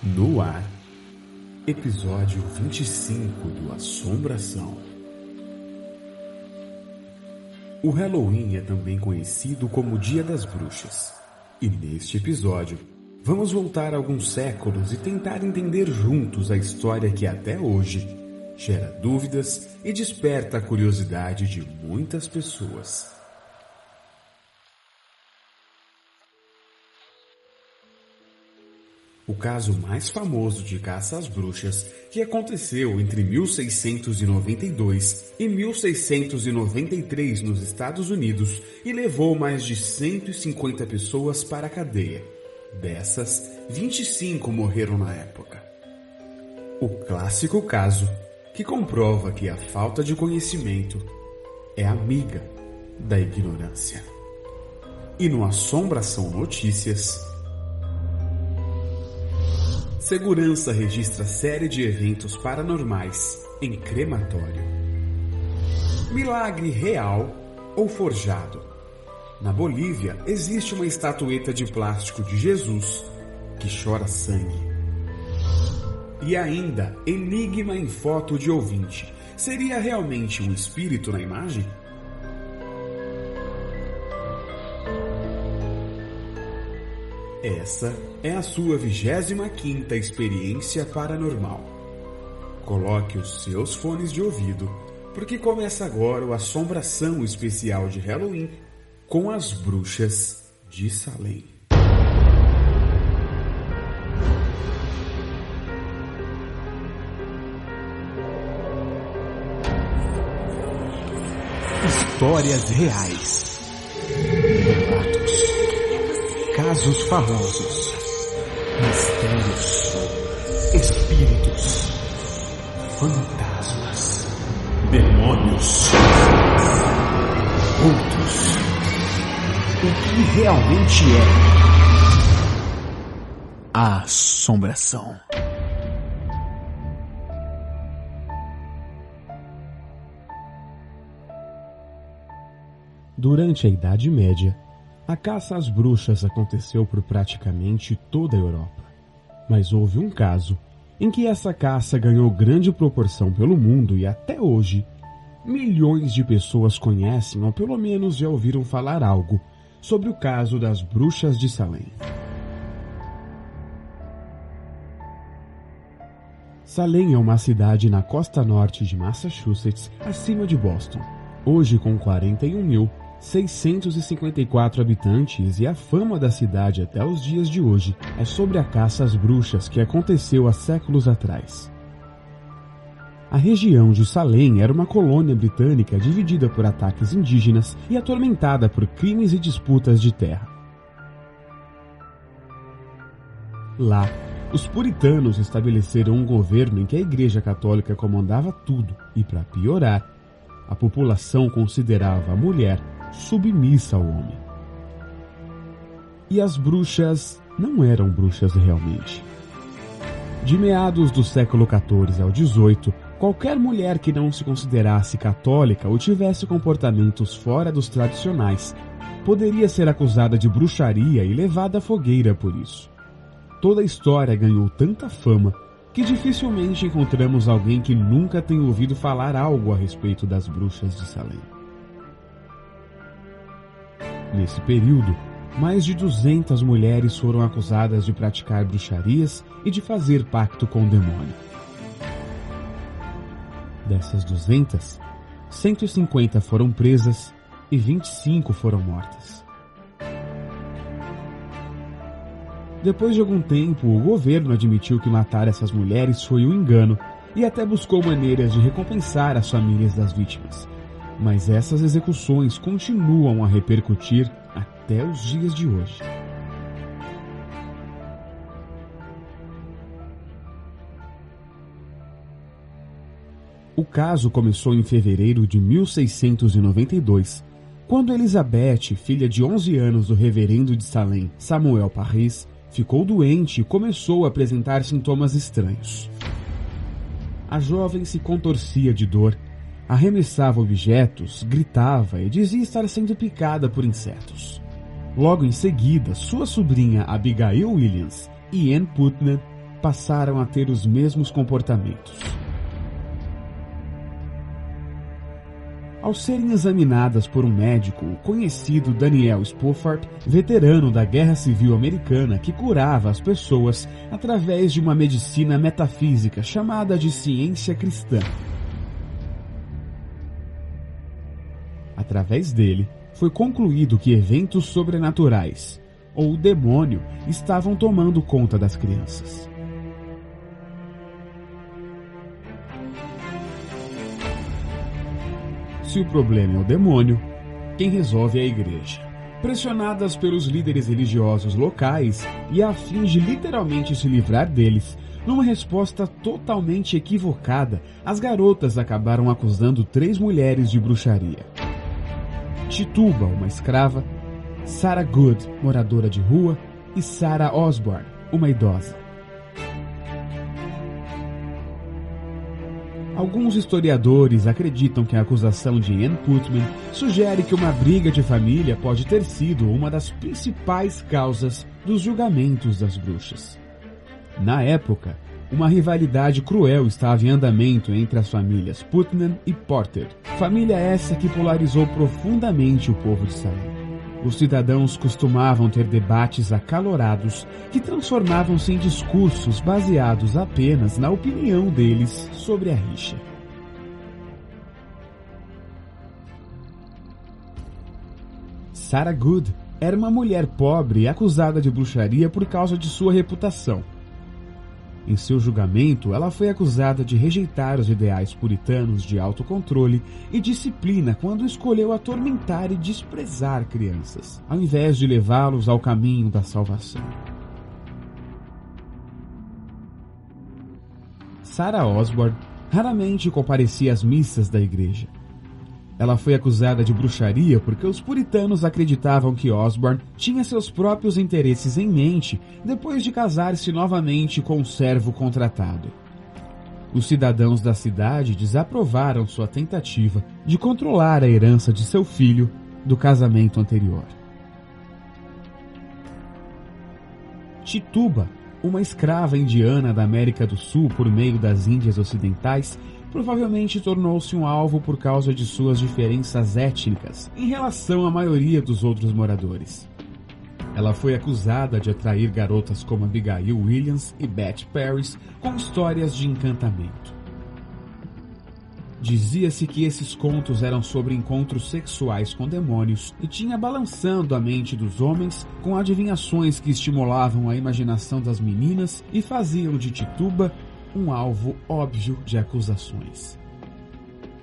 No ar, episódio 25 do Assombração. O Halloween é também conhecido como Dia das Bruxas. E neste episódio, vamos voltar alguns séculos e tentar entender juntos a história que até hoje gera dúvidas e desperta a curiosidade de muitas pessoas. O caso mais famoso de caça às bruxas, que aconteceu entre 1692 e 1693 nos Estados Unidos e levou mais de 150 pessoas para a cadeia. Dessas, 25 morreram na época. O clássico caso que comprova que a falta de conhecimento é amiga da ignorância. E no Assombração Notícias, segurança registra série de eventos paranormais em crematório. Milagre real ou forjado? Na Bolívia existe uma estatueta de plástico de Jesus que chora sangue. E ainda, enigma em foto de ouvinte. Seria realmente um espírito na imagem? Essa é a sua 25ª experiência paranormal. Coloque os seus fones de ouvido, porque começa agora o Assombração especial de Halloween com as Bruxas de Salem. Histórias reais. Relatos. Casos famosos, mistérios, espíritos, fantasmas, demônios, outros. O que realmente é a assombração? Durante a Idade Média, a caça às bruxas aconteceu por praticamente toda a Europa. Mas houve um caso em que essa caça ganhou grande proporção pelo mundo e até hoje, milhões de pessoas conhecem ou pelo menos já ouviram falar algo sobre o caso das Bruxas de Salem. Salem é uma cidade na costa norte de Massachusetts, acima de Boston, hoje com 41.654 habitantes, e a fama da cidade até os dias de hoje é sobre a caça às bruxas que aconteceu há séculos atrás. A região de Salem era uma colônia britânica dividida por ataques indígenas e atormentada por crimes e disputas de terra. Lá, os puritanos estabeleceram um governo em que a Igreja Católica comandava tudo e, para piorar, a população considerava a mulher submissa ao homem. E as bruxas não eram bruxas realmente. De meados do século XIV ao XVIII, qualquer mulher que não se considerasse católica ou tivesse comportamentos fora dos tradicionais poderia ser acusada de bruxaria e levada à fogueira por isso. Toda a história ganhou tanta fama que dificilmente encontramos alguém que nunca tenha ouvido falar algo a respeito das Bruxas de Salem. Nesse período, mais de 200 mulheres foram acusadas de praticar bruxarias e de fazer pacto com o demônio. Dessas 200, 150 foram presas e 25 foram mortas. Depois de algum tempo, o governo admitiu que matar essas mulheres foi um engano e até buscou maneiras de recompensar as famílias das vítimas. Mas essas execuções continuam a repercutir até os dias de hoje. O caso começou em fevereiro de 1692, quando Elizabeth, filha de 11 anos do reverendo de Salem, Samuel Parris, ficou doente e começou a apresentar sintomas estranhos. A jovem se contorcia de dor, arremessava objetos, gritava e dizia estar sendo picada por insetos. Logo em seguida, sua sobrinha Abigail Williams e Anne Putnam passaram a ter os mesmos comportamentos. Ao serem examinadas por um médico, o conhecido Daniel Spofford, veterano da Guerra Civil Americana que curava as pessoas através de uma medicina metafísica chamada de ciência cristã. Através dele, foi concluído que eventos sobrenaturais, ou o demônio, estavam tomando conta das crianças. Se o problema é o demônio, quem resolve é a igreja. Pressionadas pelos líderes religiosos locais e a fim de literalmente se livrar deles, numa resposta totalmente equivocada, as garotas acabaram acusando 3 mulheres de bruxaria. Tituba, uma escrava, Sarah Good, moradora de rua, e Sarah Osborne, uma idosa. Alguns historiadores acreditam que a acusação de Ann Putman sugere que uma briga de família pode ter sido uma das principais causas dos julgamentos das bruxas. Na época, uma rivalidade cruel estava em andamento entre as famílias Putman e Porter, família essa que polarizou profundamente o povo de Salem. Os cidadãos costumavam ter debates acalorados que transformavam-se em discursos baseados apenas na opinião deles sobre a rixa. Sarah Good era uma mulher pobre acusada de bruxaria por causa de sua reputação. Em seu julgamento, ela foi acusada de rejeitar os ideais puritanos de autocontrole e disciplina quando escolheu atormentar e desprezar crianças, ao invés de levá-los ao caminho da salvação. Sarah Osborne raramente comparecia às missas da igreja. Ela foi acusada de bruxaria porque os puritanos acreditavam que Osborne tinha seus próprios interesses em mente depois de casar-se novamente com um servo contratado. Os cidadãos da cidade desaprovaram sua tentativa de controlar a herança de seu filho do casamento anterior. Tituba, uma escrava indiana da América do Sul por meio das Índias Ocidentais, provavelmente tornou-se um alvo por causa de suas diferenças étnicas em relação à maioria dos outros moradores. Ela foi acusada de atrair garotas como Abigail Williams e Beth Paris com histórias de encantamento. Dizia-se que esses contos eram sobre encontros sexuais com demônios e tinha balançando a mente dos homens com adivinhações que estimulavam a imaginação das meninas e faziam de Tituba um alvo óbvio de acusações.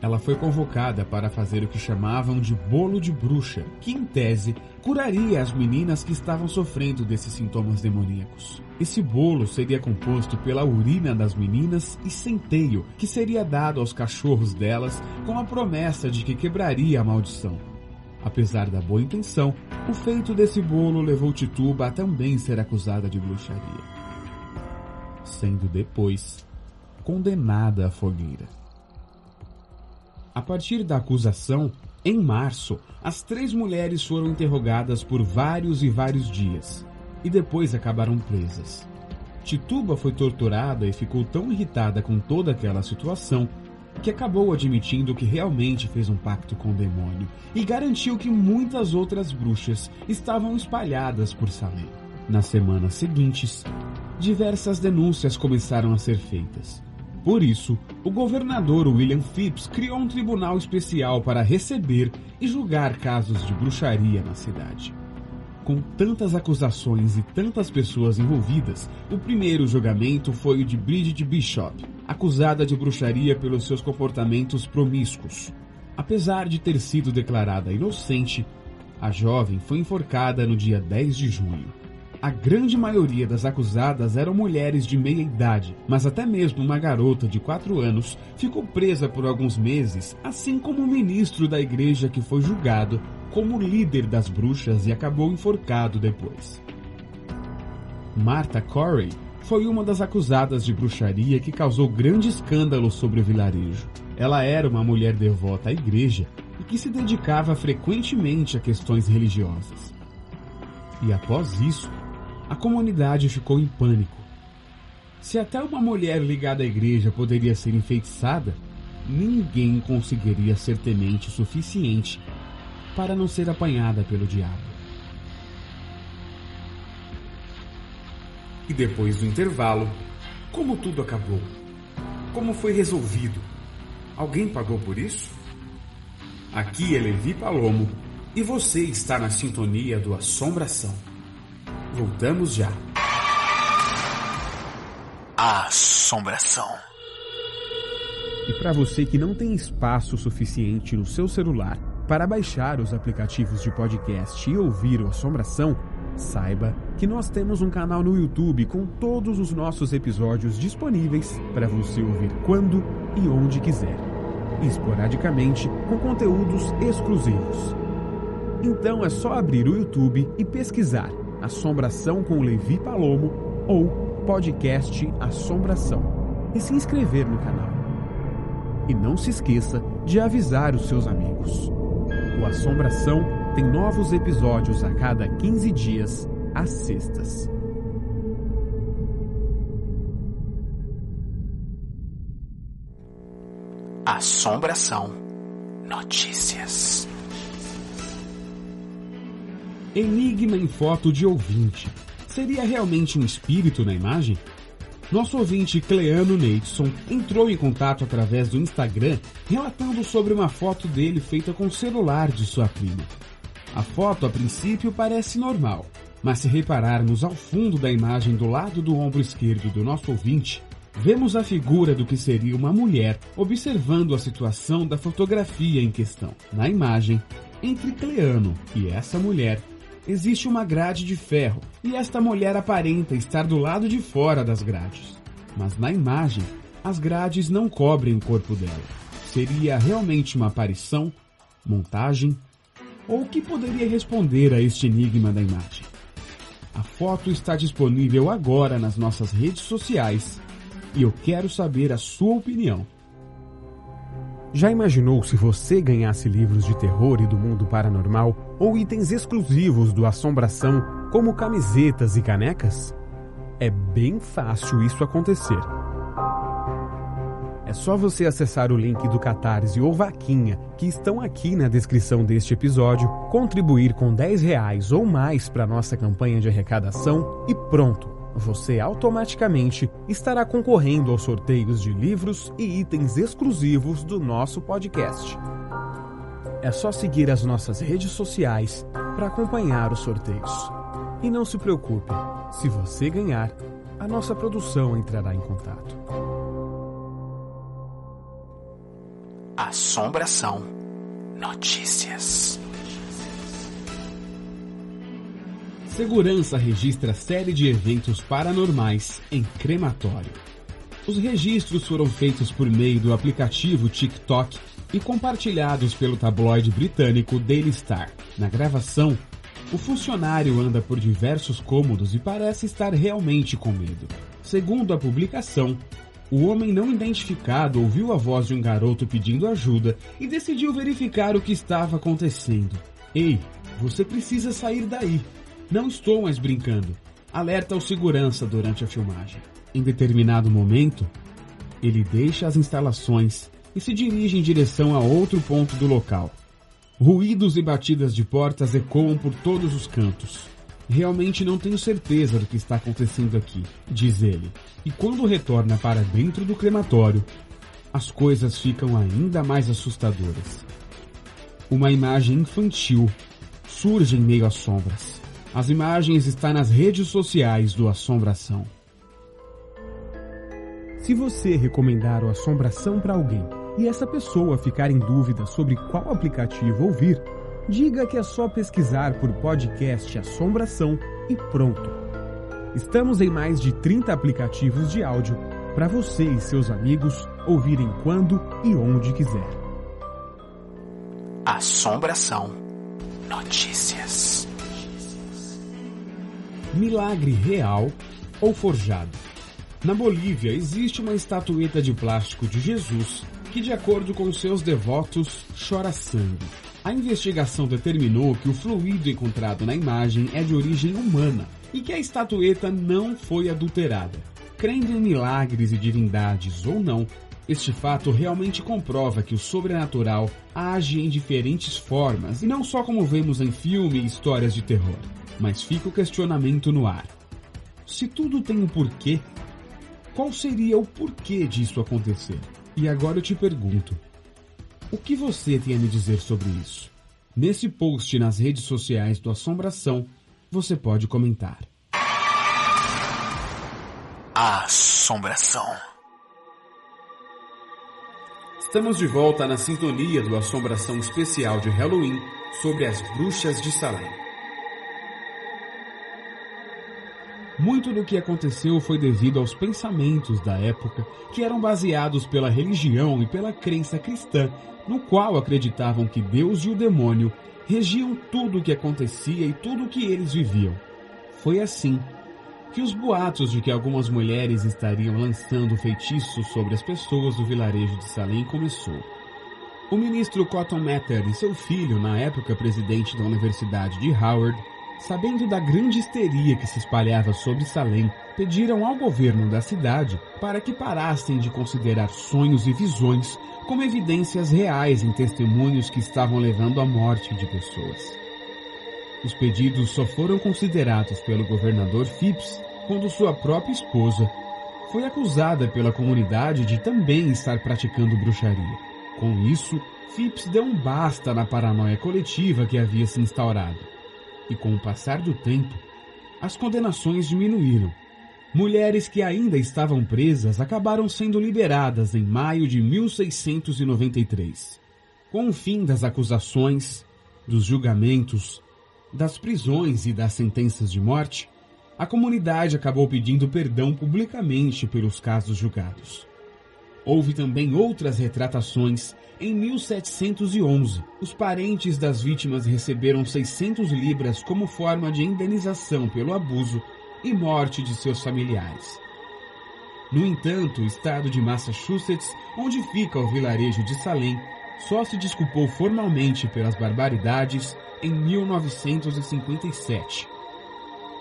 Ela foi convocada para fazer o que chamavam de bolo de bruxa, que em tese curaria as meninas que estavam sofrendo desses sintomas demoníacos. Esse bolo seria composto pela urina das meninas e centeio, que seria dado aos cachorros delas com a promessa de que quebraria a maldição. Apesar da boa intenção, o feito desse bolo levou Tituba a também ser acusada de bruxaria, sendo depois condenada à fogueira. A partir da acusação, em março, as 3 mulheres foram interrogadas por vários dias e depois acabaram presas. Tituba foi torturada e ficou tão irritada com toda aquela situação que acabou admitindo que realmente fez um pacto com o demônio e garantiu que muitas outras bruxas estavam espalhadas por Salem. Nas semanas seguintes, diversas denúncias começaram a ser feitas. Por isso, o governador William Phips criou um tribunal especial para receber e julgar casos de bruxaria na cidade. Com tantas acusações e tantas pessoas envolvidas, o primeiro julgamento foi o de Bridget Bishop, acusada de bruxaria pelos seus comportamentos promíscuos. Apesar de ter sido declarada inocente, a jovem foi enforcada no dia 10 de junho. A grande maioria das acusadas eram mulheres de meia idade, mas até mesmo uma garota de 4 anos ficou presa por alguns meses, assim como o ministro da igreja que foi julgado como líder das bruxas e acabou enforcado depois. Martha Corey foi uma das acusadas de bruxaria que causou grande escândalo sobre o vilarejo. Ela era uma mulher devota à igreja e que se dedicava frequentemente a questões religiosas. E após isso, a comunidade ficou em pânico. Se até uma mulher ligada à igreja poderia ser enfeitiçada, ninguém conseguiria ser temente o suficiente para não ser apanhada pelo diabo. E depois do intervalo, como tudo acabou? Como foi resolvido? Alguém pagou por isso? Aqui é Levi Palomo e você está na sintonia do Assombração. Voltamos já. Assombração. E para você que não tem espaço suficiente no seu celular para baixar os aplicativos de podcast e ouvir o Assombração, saiba que nós temos um canal no YouTube com todos os nossos episódios disponíveis para você ouvir quando e onde quiser, esporadicamente com conteúdos exclusivos. Então é só abrir o YouTube e pesquisar Assombração com Levi Palomo ou podcast Assombração e se inscrever no canal. E não se esqueça de avisar os seus amigos. O Assombração tem novos episódios a cada 15 dias, às sextas. Assombração. Notícias. Enigma em foto de ouvinte. Seria realmente um espírito na imagem? Nosso ouvinte Cleano Neidson entrou em contato através do Instagram relatando sobre uma foto dele feita com o celular de sua prima. A foto, a princípio, parece normal, mas se repararmos ao fundo da imagem do lado do ombro esquerdo do nosso ouvinte, vemos a figura do que seria uma mulher observando a situação da fotografia em questão. Na imagem, entre Cleano e essa mulher, existe uma grade de ferro e esta mulher aparenta estar do lado de fora das grades. Mas na imagem, as grades não cobrem o corpo dela. Seria realmente uma aparição, montagem? Ou o que poderia responder a este enigma da imagem? A foto está disponível agora nas nossas redes sociais e eu quero saber a sua opinião. Já imaginou se você ganhasse livros de terror e do mundo paranormal ou itens exclusivos do Assombração, como camisetas e canecas? É bem fácil isso acontecer. É só você acessar o link do Catarse ou Vaquinha, que estão aqui na descrição deste episódio, contribuir com R$10 ou mais para nossa campanha de arrecadação e pronto! Você automaticamente estará concorrendo aos sorteios de livros e itens exclusivos do nosso podcast. É só seguir as nossas redes sociais para acompanhar os sorteios. E não se preocupe, se você ganhar, a nossa produção entrará em contato. Assombração. Notícias. Segurança registra série de eventos paranormais em crematório. Os registros foram feitos por meio do aplicativo TikTok e compartilhados pelo tabloide britânico Daily Star. Na gravação, o funcionário anda por diversos cômodos e parece estar realmente com medo. Segundo a publicação, o homem não identificado ouviu a voz de um garoto pedindo ajuda e decidiu verificar o que estava acontecendo. Ei, você precisa sair daí. Não estou mais brincando. Alerta ao segurança durante a filmagem. Em determinado momento, ele deixa as instalações e se dirige em direção a outro ponto do local. Ruídos e batidas de portas ecoam por todos os cantos. Realmente não tenho certeza do que está acontecendo aqui, diz ele. E quando retorna para dentro do crematório, as coisas ficam ainda mais assustadoras. Uma imagem infantil surge em meio às sombras. As imagens estão nas redes sociais do Assombração. Se você recomendar o Assombração para alguém e essa pessoa ficar em dúvida sobre qual aplicativo ouvir, diga que é só pesquisar por podcast Assombração e pronto. Estamos em mais de 30 aplicativos de áudio para você e seus amigos ouvirem quando e onde quiser. Assombração. Notícias. Milagre real ou forjado? Na Bolívia existe uma estatueta de plástico de Jesus que, de acordo com seus devotos, chora sangue. A investigação determinou que o fluido encontrado na imagem é de origem humana e que a estatueta não foi adulterada. Crendo em milagres e divindades ou não, este fato realmente comprova que o sobrenatural age em diferentes formas e não só como vemos em filme e histórias de terror. Mas fica o questionamento no ar. Se tudo tem um porquê, qual seria o porquê disso acontecer? E agora eu te pergunto, o que você tem a me dizer sobre isso? Nesse post nas redes sociais do Assombração, você pode comentar. Assombração. Estamos de volta na sintonia do Assombração especial de Halloween sobre as bruxas de Salem. Muito do que aconteceu foi devido aos pensamentos da época que eram baseados pela religião e pela crença cristã, no qual acreditavam que Deus e o demônio regiam tudo o que acontecia e tudo o que eles viviam. Foi assim que os boatos de que algumas mulheres estariam lançando feitiços sobre as pessoas do vilarejo de Salem começou. O ministro Cotton Mather e seu filho, na época presidente da Universidade de Howard, sabendo da grande histeria que se espalhava sobre Salem, pediram ao governo da cidade para que parassem de considerar sonhos e visões como evidências reais em testemunhos que estavam levando à morte de pessoas. Os pedidos só foram considerados pelo governador Phipps quando sua própria esposa foi acusada pela comunidade de também estar praticando bruxaria. Com isso, Phipps deu um basta na paranoia coletiva que havia se instaurado. E com o passar do tempo, as condenações diminuíram. Mulheres que ainda estavam presas acabaram sendo liberadas em maio de 1693. Com o fim das acusações, dos julgamentos, das prisões e das sentenças de morte, a comunidade acabou pedindo perdão publicamente pelos casos julgados. Houve também outras retratações. Em 1711, os parentes das vítimas receberam 600 libras como forma de indenização pelo abuso e morte de seus familiares. No entanto, o estado de Massachusetts, onde fica o vilarejo de Salem, só se desculpou formalmente pelas barbaridades em 1957,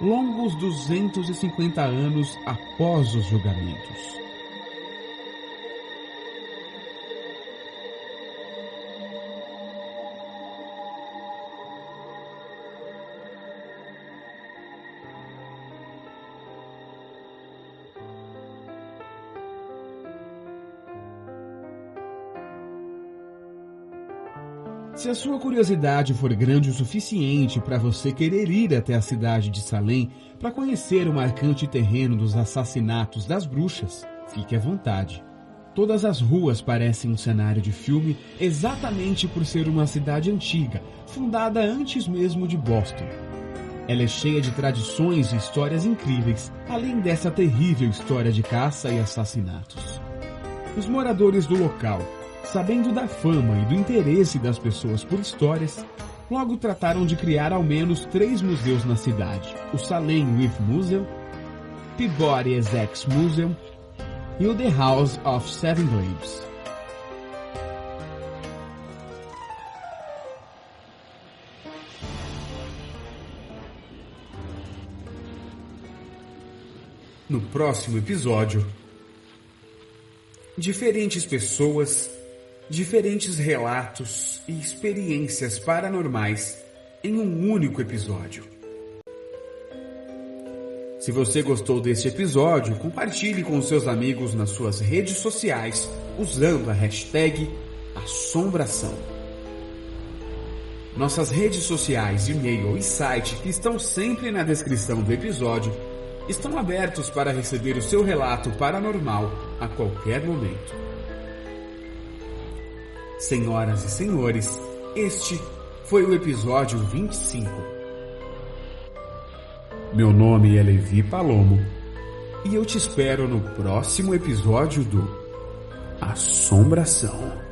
longos 250 anos após os julgamentos. Se a sua curiosidade for grande o suficiente para você querer ir até a cidade de Salem para conhecer o marcante terreno dos assassinatos das bruxas, fique à vontade. Todas as ruas parecem um cenário de filme exatamente por ser uma cidade antiga, fundada antes mesmo de Boston. Ela é cheia de tradições e histórias incríveis, além dessa terrível história de caça e assassinatos. Os moradores do local, sabendo da fama e do interesse das pessoas por histórias, logo trataram de criar ao menos 3 museus na cidade: o Salem Witch Museum, Peabody Essex Museum e o The House of Seven Glades. No próximo episódio, diferentes pessoas, diferentes relatos e experiências paranormais em um único episódio. Se você gostou deste episódio, compartilhe com seus amigos nas suas redes sociais usando a hashtag Assombração. Nossas redes sociais, e-mail e site, que estão sempre na descrição do episódio, estão abertos para receber o seu relato paranormal a qualquer momento. Senhoras e senhores, este foi o episódio 25. Meu nome é Levi Palomo e eu te espero no próximo episódio do Assombração.